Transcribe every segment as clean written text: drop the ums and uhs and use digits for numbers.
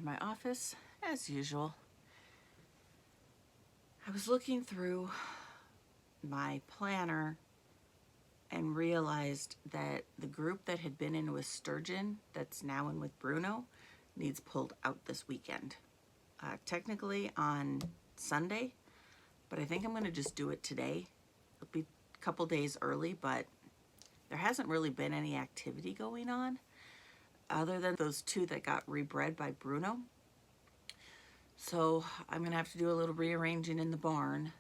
my office as usual. I was looking through my planner and realized that the group that had been in with Sturgeon, that's now in with Bruneau, needs pulled out this weekend. Technically on Sunday, but I think I'm going to just do it today. It'll be a couple days early, but there hasn't really been any activity going on other than those two that got rebred by Bruneau. So I'm going to have to do a little rearranging in the barn,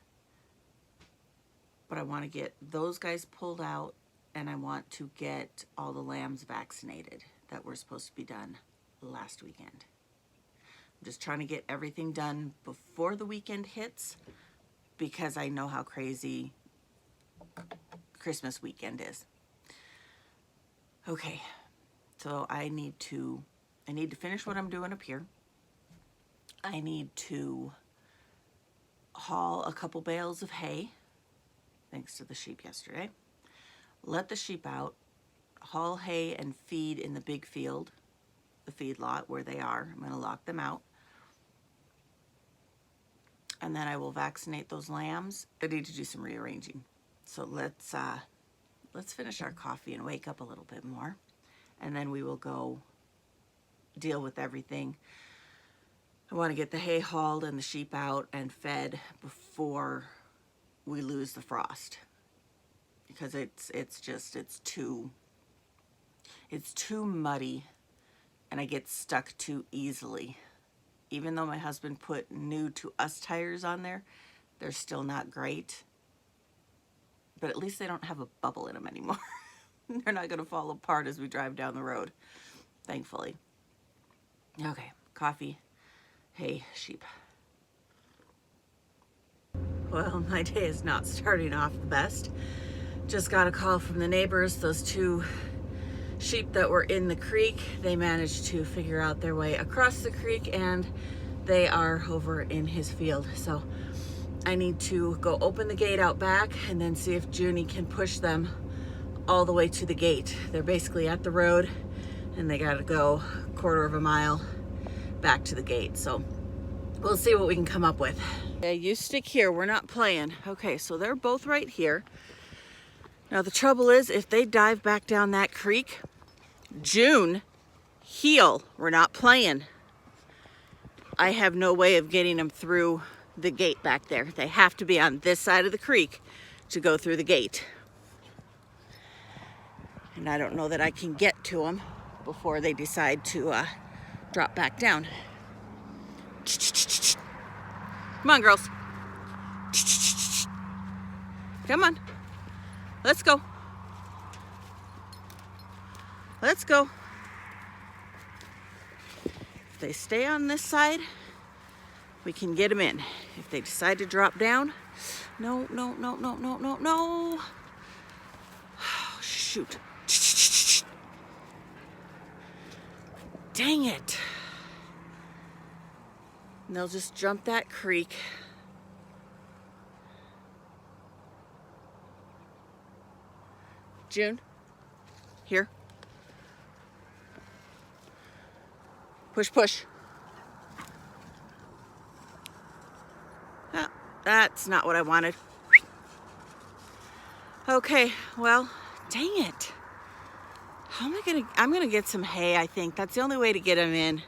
but I want to get those guys pulled out, and I want to get all the lambs vaccinated that were supposed to be done last weekend. I'm just trying to get everything done before the weekend hits because I know how crazy Christmas weekend is. Okay, so I need to finish what I'm doing up here. I need to haul a couple bales of hay, thanks to the sheep yesterday. Let the sheep out, haul hay and feed in the big field, the feed lot where they are. I'm going to lock them out. And then I will vaccinate those lambs. I need to do some rearranging. So let's finish our coffee and wake up a little bit more. And then we will go deal with everything. I want to get the hay hauled and the sheep out and fed before we lose the frost. Because it's too muddy and I get stuck too easily. Even though my husband put new to us tires on there, they're still not great. But at least they don't have a bubble in them anymore. They're not going to fall apart as we drive down the road, thankfully. Okay, coffee, hay, sheep. Well, my day is not starting off the best. Just got a call from the neighbors, those two sheep that were in the creek. They managed to figure out their way across the creek and they are over in his field. So I need to go open the gate out back and then see if Junie can push them all the way to the gate. They're basically at the road and they got to go a quarter of a mile back to the gate. So we'll see what we can come up with. Okay, you stick here, we're not playing. Okay, so they're both right here. Now the trouble is, if they dive back down that creek, June, heel, we're not playing. I have no way of getting them through the gate back there. They have to be on this side of the creek to go through the gate. And I don't know that I can get to them before they decide to drop back down. Come on, girls. Come on. Let's go. Let's go. If they stay on this side, we can get them in. If they decide to drop down, no. Oh, shoot. Dang it. And they'll just jump that creek. June, here. Push, push. Oh, that's not what I wanted. Okay, well, dang it. How am I gonna, I'm gonna get some hay, I think. That's the only way to get them in.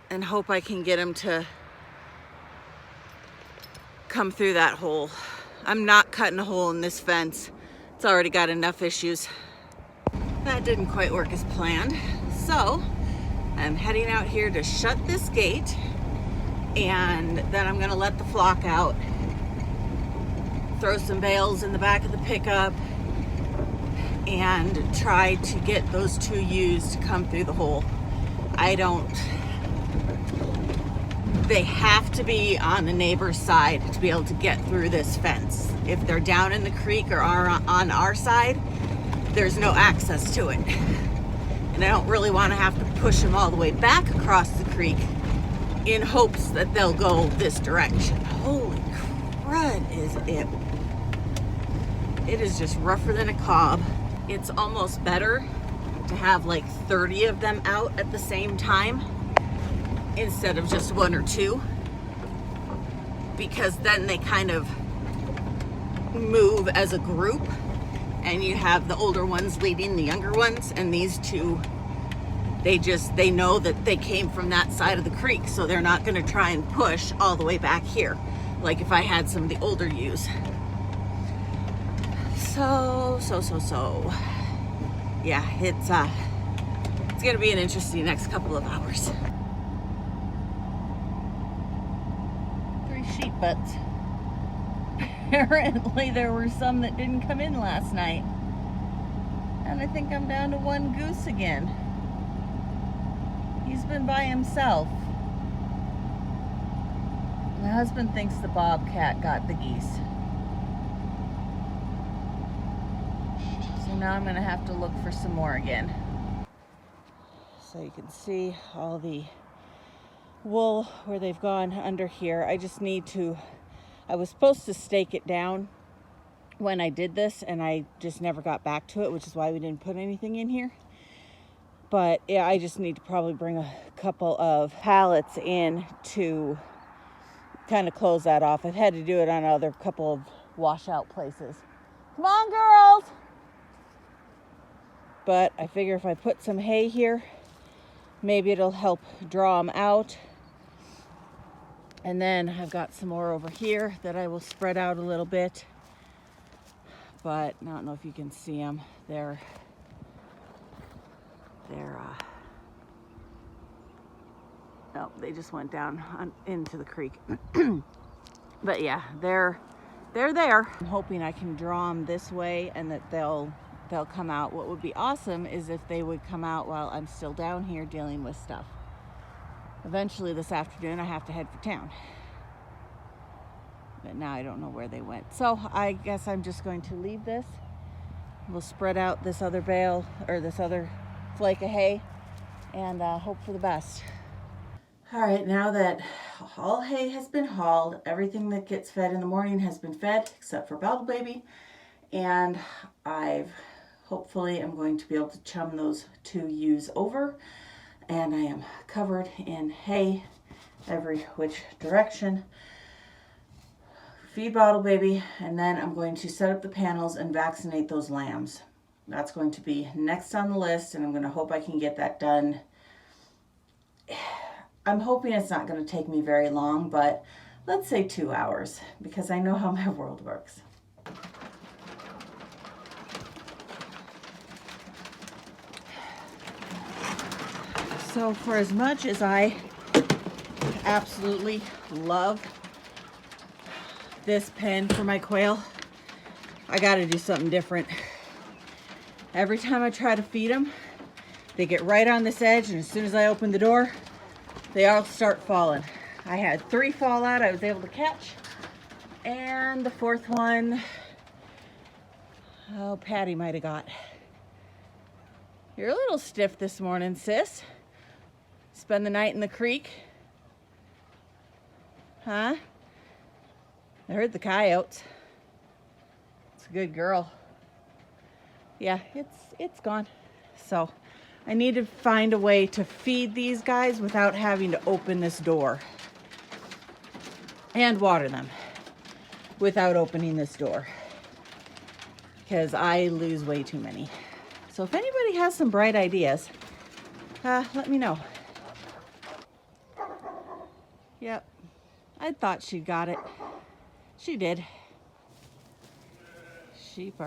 And hope I can get them to come through that hole. I'm not cutting a hole in this fence. It's already got enough issues. That didn't quite work as planned. So I'm heading out here to shut this gate, and then I'm gonna let the flock out, throw some bales in the back of the pickup, and try to get those two ewes to come through the hole. They have to be on the neighbor's side to be able to get through this fence. If they're down in the creek or are on our side, there's no access to it. And I don't really want to have to push them all the way back across the creek in hopes that they'll go this direction. Holy crud is it. It is just rougher than a cob. It's almost better to have like 30 of them out at the same time instead of just one or two, because then they kind of move as a group and you have the older ones leading the younger ones, and these two, they know that they came from that side of the creek, so they're not going to try and push all the way back here like if I had some of the older ewes. So yeah, it's gonna be an interesting next couple of hours. 3 sheep butts. Apparently there were some that didn't come in last night, and I think I'm down to 1 goose again. He's been by himself. My husband thinks the bobcat got the geese. So now I'm gonna have to look for some more again. So you can see all the wool where they've gone under here. I just need to, I was supposed to stake it down when I did this, and I just never got back to it, which is why we didn't put anything in here. But yeah, I just need to probably bring a couple of pallets in to kind of close that off. I've had to do it on other couple of washout places. Come on, girls! But I figure if I put some hay here, maybe it'll help draw them out. And then I've got some more over here that I will spread out a little bit. But I don't know if you can see them. They're oh, they just went down into the creek. But yeah, they're there. I'm hoping I can draw them this way and that they'll come out. What would be awesome is if they would come out while I'm still down here dealing with stuff. Eventually this afternoon I have to head for town. But now I don't know where they went. So I guess I'm just going to leave this. We'll spread out this other bale, or this other flake of hay, and hope for the best. All right, now that all hay has been hauled, everything that gets fed in the morning has been fed except for Bottle Baby, and hopefully I'm going to be able to chum those 2 ewes over, and I am covered in hay every which direction. Feed Bottle Baby, and then I'm going to set up the panels and vaccinate those lambs. That's going to be next on the list, and I'm going to hope I can get that done. I'm hoping it's not going to take me very long, but let's say 2 hours, because I know how my world works. So for as much as I absolutely love this pen for my quail, I got to do something different. Every time I try to feed them, they get right on this edge, and as soon as I open the door, they all start falling. I had 3 fall out I was able to catch, and the 4th one, oh, Patty might have got. You're a little stiff this morning, sis. Spend the night in the creek? Huh? I heard the coyotes. It's a good girl. Yeah, it's gone. So I need to find a way to feed these guys without having to open this door, and water them without opening this door, because I lose way too many. So if anybody has some bright ideas, let me know. Yep, I thought she got it. She did. Sheep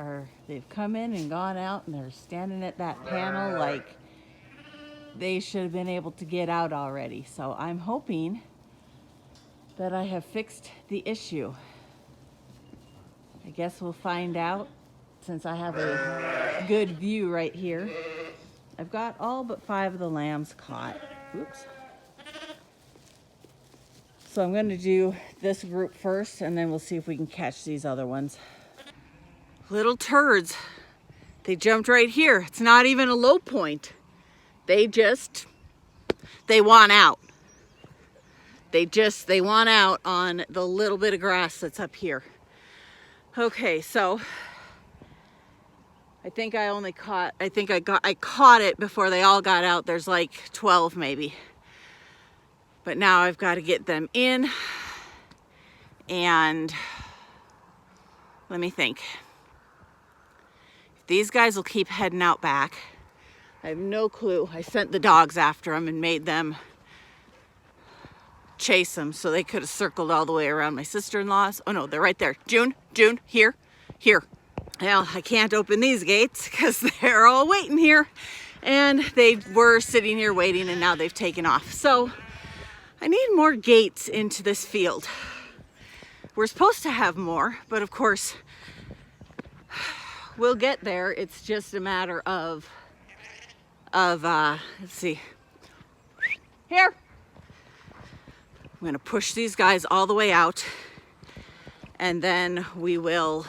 they've come in and gone out, and they're standing at that panel like they should have been able to get out already. So I'm hoping that I have fixed the issue. I guess we'll find out, since I have a good view right here. I've got all but 5 of the lambs caught. Oops. So I'm going to do this group first, and then we'll see if we can catch these other ones. Little turds. They jumped right here. It's not even a low point. They want out. They want out on the little bit of grass that's up here. Okay, so I caught it before they all got out. There's like 12 maybe. But now I've got to get them in, and let me think. These guys will keep heading out back. I have no clue. I sent the dogs after them and made them chase them so they could have circled all the way around my sister-in-law's. Oh no, they're right there. June, here. Well, I can't open these gates because they're all waiting here. And they were sitting here waiting, and now they've taken off. So I need more gates into this field. We're supposed to have more, but of course, we'll get there. It's just a matter of let's see. Here. I'm gonna push these guys all the way out, and then we will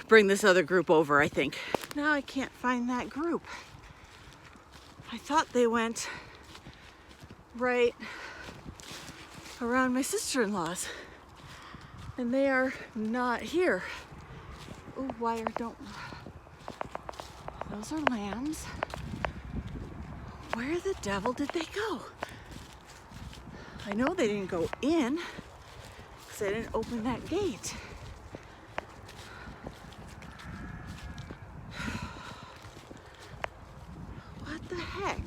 bring this other group over, I think. Now I can't find that group. I thought they went right around my sister-in-law's, and they are not here. Oh, wire, don't. Those are lambs. Where the devil did they go? I know they didn't go in because I didn't open that gate. What the heck?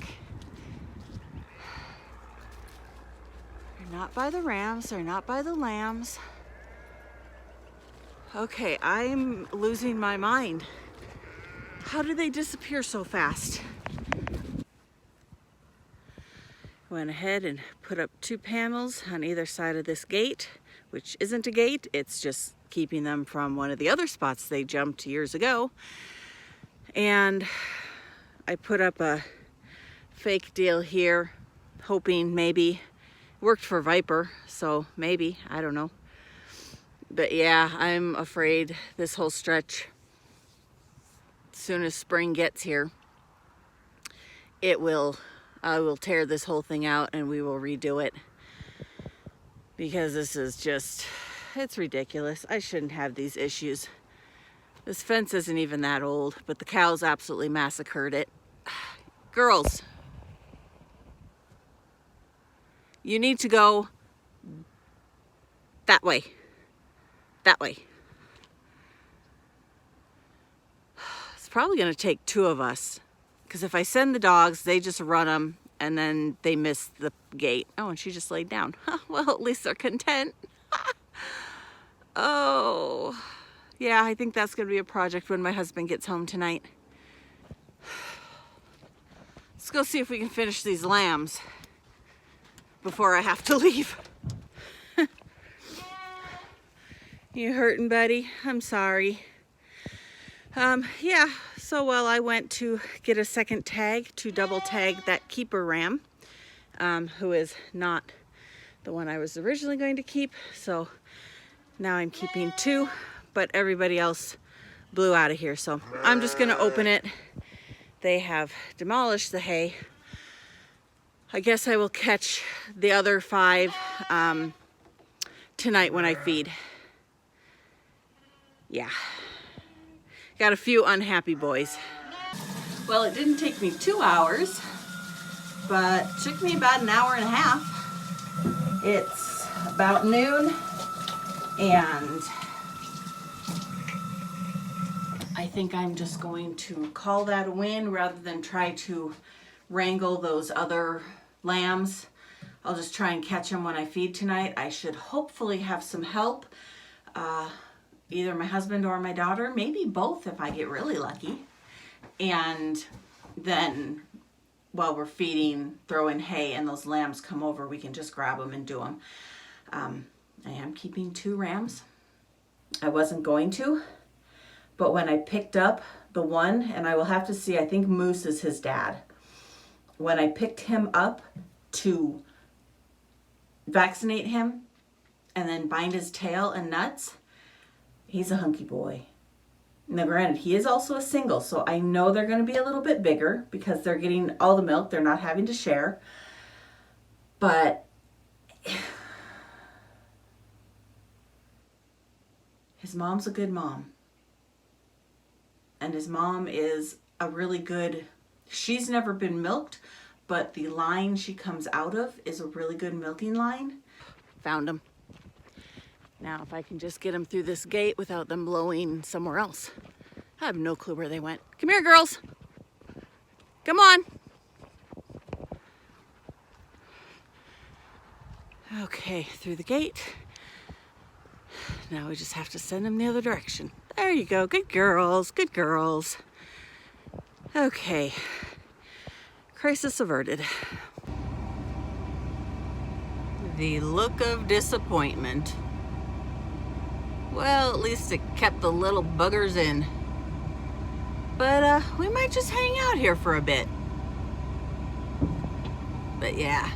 They're not by the rams, they're not by the lambs. Okay, I'm losing my mind. How did they disappear so fast? Went ahead and put up 2 panels on either side of this gate, which isn't a gate, it's just keeping them from one of the other spots they jumped years ago. And I put up a fake deal here, hoping maybe, worked for Viper, so maybe, I don't know. But yeah, I'm afraid this whole stretch, as soon as spring gets here, I will tear this whole thing out and we will redo it, because this is just, it's ridiculous. I shouldn't have these issues. This fence isn't even that old, but the cows absolutely massacred it. Girls, you need to go that way. That way. It's probably going to take 2 of us, because if I send the dogs, they just run them and then they miss the gate. Oh, and she just laid down. Well, at least they're content. Oh, yeah, I think that's going to be a project when my husband gets home tonight. Let's go see if we can finish these lambs before I have to leave. You hurting, buddy? I'm sorry. Yeah, so well, I went to get a second tag to double tag that keeper ram, who is not the one I was originally going to keep. So now I'm keeping 2, but everybody else blew out of here. So I'm just going to open it. They have demolished the hay. I guess I will catch the other 5 tonight when I feed. Yeah. Got a few unhappy boys. Well, it didn't take me 2 hours, but it took me about an hour and a half. It's about noon, and I think I'm just going to call that a win rather than try to wrangle those other lambs. I'll just try and catch them when I feed tonight. I should hopefully have some help. Either my husband or my daughter, maybe both if I get really lucky. And then while we're feeding, throwing hay and those lambs come over, we can just grab them and do them. I am keeping 2 rams. I wasn't going to, but when I picked up the one, and I will have to see, I think Moose is his dad. When I picked him up to vaccinate him and then bind his tail and nuts, he's a hunky boy. Now granted, he is also a single, so I know they're going to be a little bit bigger because they're getting all the milk. They're not having to share. But his mom's a good mom. and his mom is a really good, she's never been milked, but the line she comes out of is a really good milking line. Found him. Now if I can just get them through this gate without them blowing somewhere else. I have no clue where they went. Come here, girls. Come on. Okay, through the gate. Now we just have to send them the other direction. There you go. Good girls. Good girls. Okay. Crisis averted. The look of disappointment. Well, at least it kept the little buggers in. But we might just hang out here for a bit. But yeah,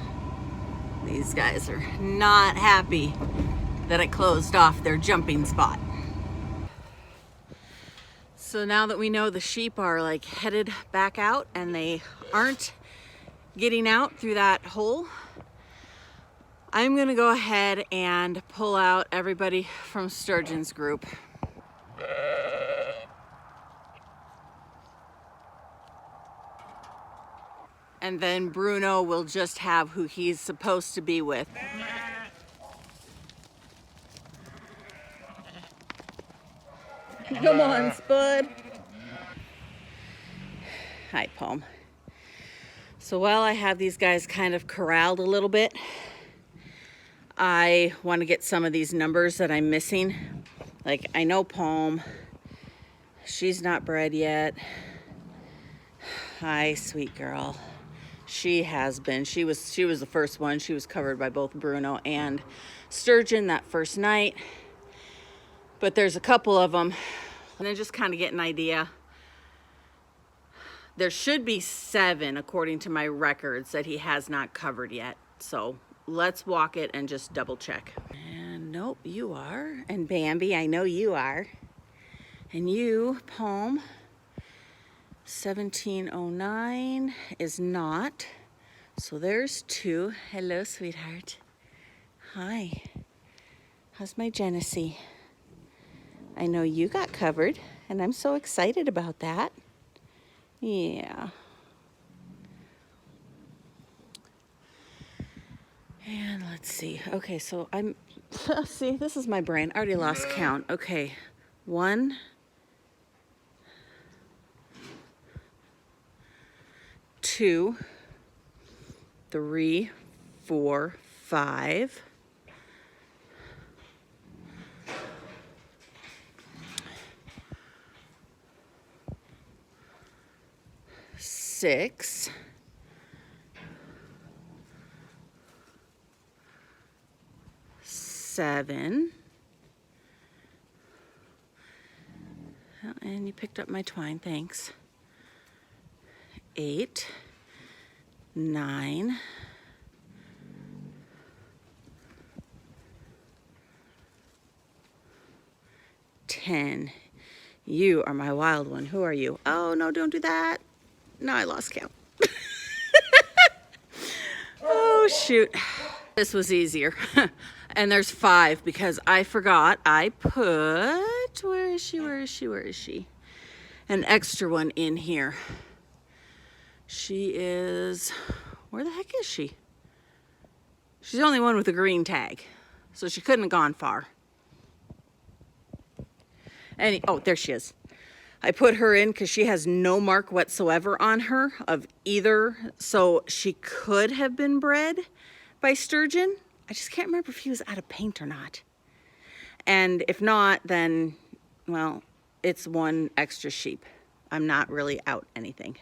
these guys are not happy that I closed off their jumping spot. So now that we know the sheep are like headed back out and they aren't getting out through that hole, I'm gonna go ahead and pull out everybody from Sturgeon's group. And then Bruno will just have who he's supposed to be with. Come on, Spud. Hi, Palm. So while I have these guys kind of corralled a little bit, I want to get some of these numbers that I'm missing. Like, I know Palm, she's not bred yet. Hi, sweet girl. She has been. She was the first one. She was covered by both Bruno and Sturgeon that first night. But there's a couple of them. And then just kind of get an idea. There should be 7 according to my records that he has not covered yet. So let's walk it and just double check. And nope, you are. And Bambi, I know you are. And you, Palm, 1709 is not. So there's 2. Hello, sweetheart. Hi. How's my Genesee? I know you got covered, and I'm so excited about that. Yeah. And let's see. Okay, so I'm, see, this is my brain. I already lost count. Okay, 1, 2, 3, 4, 5. 6, 7, oh, and you picked up my twine, thanks. 8, 9, 10. You are my wild one. Who are you? Oh, no, don't do that. No, I lost count. Oh, shoot. This was easier. And there's 5 because I forgot I put, where is she? An extra one in here. She is, where the heck is she? She's the only one with a green tag. So she couldn't have gone far. Oh, there she is. I put her in because she has no mark whatsoever on her of either. So she could have been bred by Sturgeon. I just can't remember if he was out of paint or not. And if not, then, well, it's 1 extra sheep. I'm not really out anything.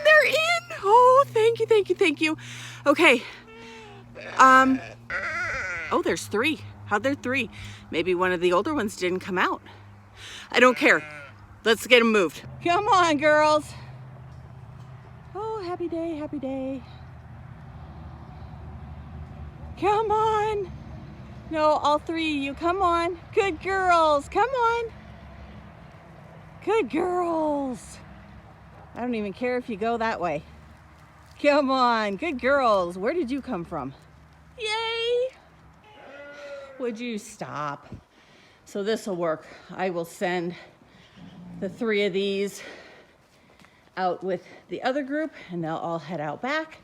They're in. Oh, thank you. Okay. Oh, there's 3. How'd there 3? Maybe one of the older ones didn't come out. I don't care. Let's get them moved. Come on, girls. Oh, happy day. Come on. No, all 3 of you, come on. Good girls, come on. Good girls. I don't even care if you go that way. Come on, good girls. Where did you come from? Yay! Would you stop? So this will work. I will send the 3 of these out with the other group and they'll all head out back.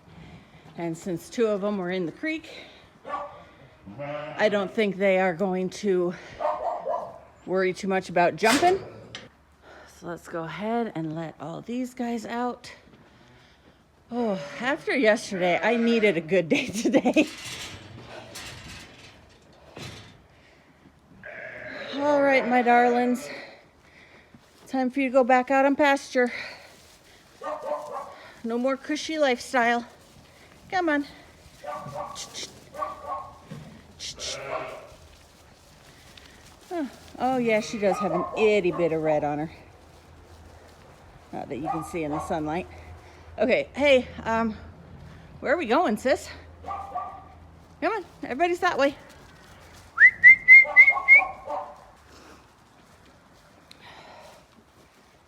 And since 2 of them were in the creek, I don't think they are going to worry too much about jumping. So let's go ahead and let all these guys out. Oh, after yesterday, I needed a good day today. All right, my darlings. Time for you to go back out on pasture. No more cushy lifestyle. Come on. Oh yeah, she does have an itty bit of red on her. Not that you can see in the sunlight. Okay, hey, where are we going, sis? Come on, everybody's that way.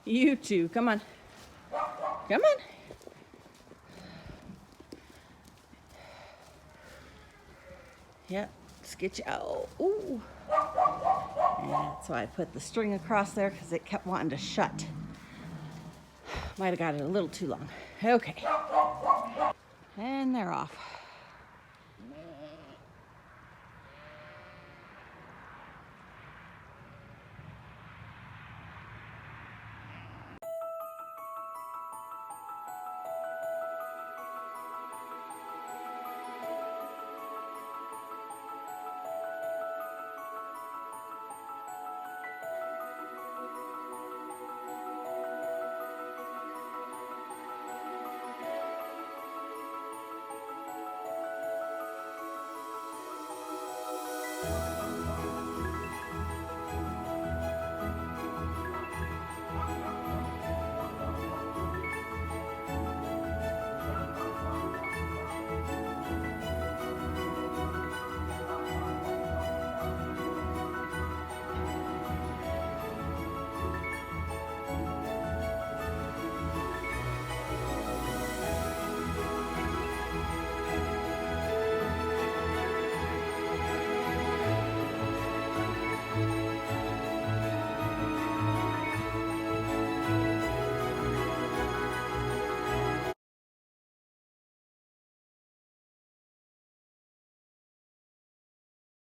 You too, come on. Come on. Yeah, let's get you out. Ooh. And that's why I put the string across there because it kept wanting to shut. Might have got it a little too long. Okay. And they're off.